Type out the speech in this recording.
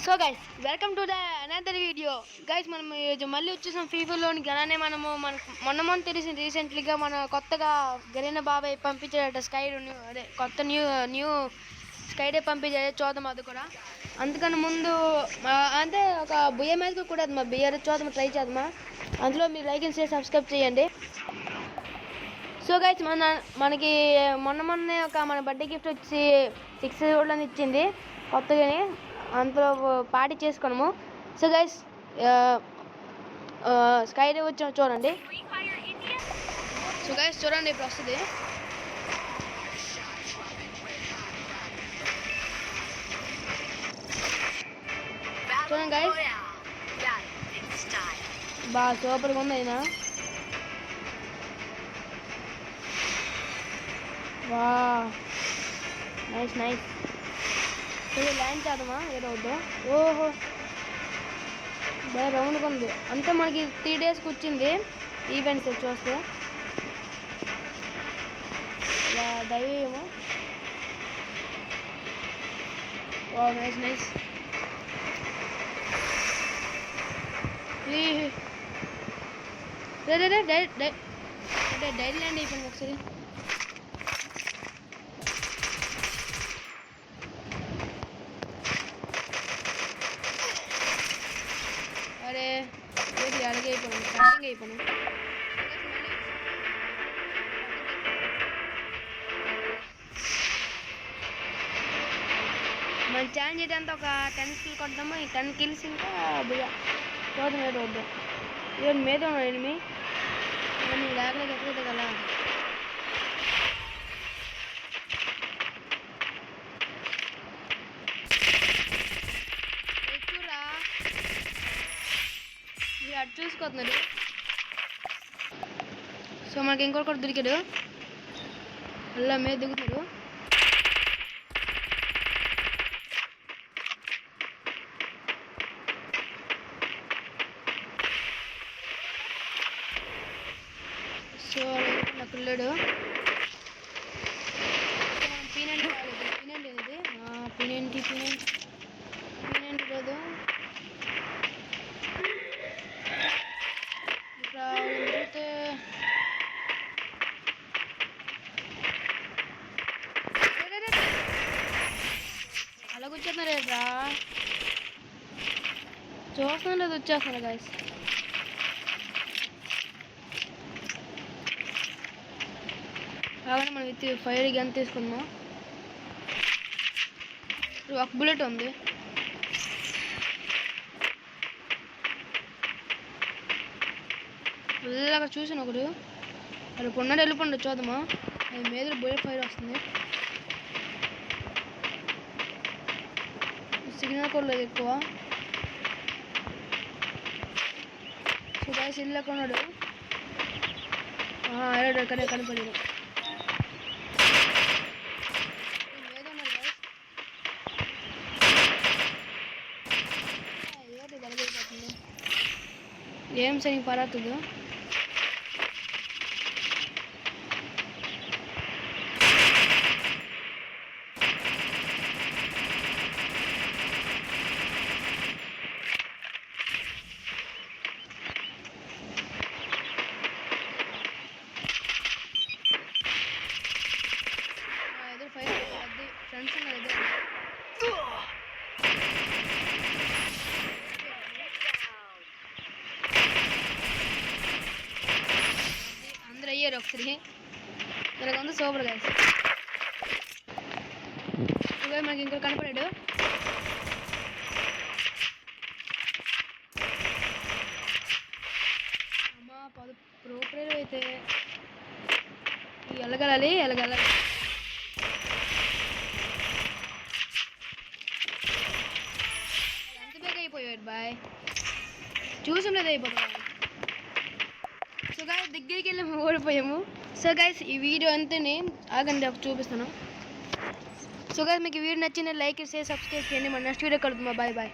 So guys welcome to the another video. Guys మనం ఈరోజు మళ్ళీ వచ్చేసాం ఫీఫాలోనికి. అలానే మొన్న తెలిసింది రీసెంట్లీగా మన కొత్తగా గరీనా బాబాయ్ పంపించాడట స్కై అదే కొత్త న్యూ స్కై డే పంపించాడు. చూద్దాం అది కూడా. అందుకని ముందు అంటే ఒక బుయ్య మీద కూడా మా బియ్యర్ చూద్దాం, ట్రై చేద్దామా. అందులో మీరు లైక్ అండ్ షేర్ సబ్స్క్రైబ్ చేయండి. సో గైస్ మనకి మొన్నే ఒక మన బర్త్డే గిఫ్ట్ వచ్చి 6 రోడ్లని ఇచ్చింది కొత్తగానే. అందులో పార్టీ చేసుకున్నాము. సో గైస్ స్కై డే వచ్చి చూడండి. సో గైస్ చూడండి, ఇప్పుడు వస్తుంది చూడండి గైస్. బాగా సూపర్గా ఉంది అయినా. వా నైస్ నైస్. ల్యాండ్ చేద్దామా ఏదో వద్దు. ఓహో బాగా రౌండ్గా ఉంది. అంటే మనకి 3 డేస్కి వచ్చింది ఈవెంట్స్ చూస్తే. ఇలా దయ్యేమో. వా నైస్ నైస్. డైరీ ల్యాండ్ అయిపోయింది ఒకసారి. అరే ఏది అడిగైపోయాను, స్టార్టింగ్ అయిపోయాను. మన ఛాలెంజ్ అయితే అంతా ఒక 10 కిల్ కొడతాము. ఈ 10 కిల్స్ ఇంకా బియ్య చూద్దాం ఏదో వద్దాం. ఇవన్నీ మీద ఉన్నాడు ఎనిమి. నేను లేకలేక ఎక్కలేదు కదా. ఎక్కువరా మీరు అటు చూసుకొస్తున్నారు. సో మనకి ఇంకొకటి దొరికాడు. అలా మీద దిగుతాడు. సో నా పిల్లడు పీనెంట్ కాలేదు. పీనెంట్ ఏది పీనెంట్ లేదు. ఇక్కడ తిరిగితే అలా వచ్చేస్తున్నారు రా. చూస్తున్నాను లేదు, వచ్చేస్తున్నారు గాయస్. కాబట్టి మనం ఫైర్ గన్ తీసుకుందాం. ఒక బుల్లెట్ ఉంది. అక్కడ చూసాను ఒకడు. అది పొన్నాడు వెళ్ళిపోండి, చూద్దామా. అది మీద బుల్లెట్ ఫైర్ వస్తుంది. సిగ్నల్ కూడా లేదు ఎక్కువ. సో గాయస్ ఇల్లు కొన్నాడు. అక్కడే కనపడేది. ఏం సరి పరాతుందో. ఎదురు ఫైర్ అది ఫ్రెండ్స్ ఉన్నారు. అందరూ అయ్యారు ఒకసారి. మనకంతా సూపర్ గాయస్. మనకి ఇంకో కనపడాడు. అమ్మా ప్రో ప్లేయర్ అయితే వెళ్ళగలాలి. ఎంత బేగా అయిపోయాడు బాయ్. చూసాం లేదు అయిపోతాం. సో గాయస్ దగ్గరికి వెళ్ళి ఓడిపోయాము. సో గైస్ ఈ వీడియో అంతేనే. ఆగండి చూపిస్తాను. సో గైస్ మీకు ఈ వీడియో నచ్చింది లైక్ చేసి సబ్స్క్రైబ్ చేయండి. మన నెక్స్ట్ వీడియో కలుద్దాం. Bye bye.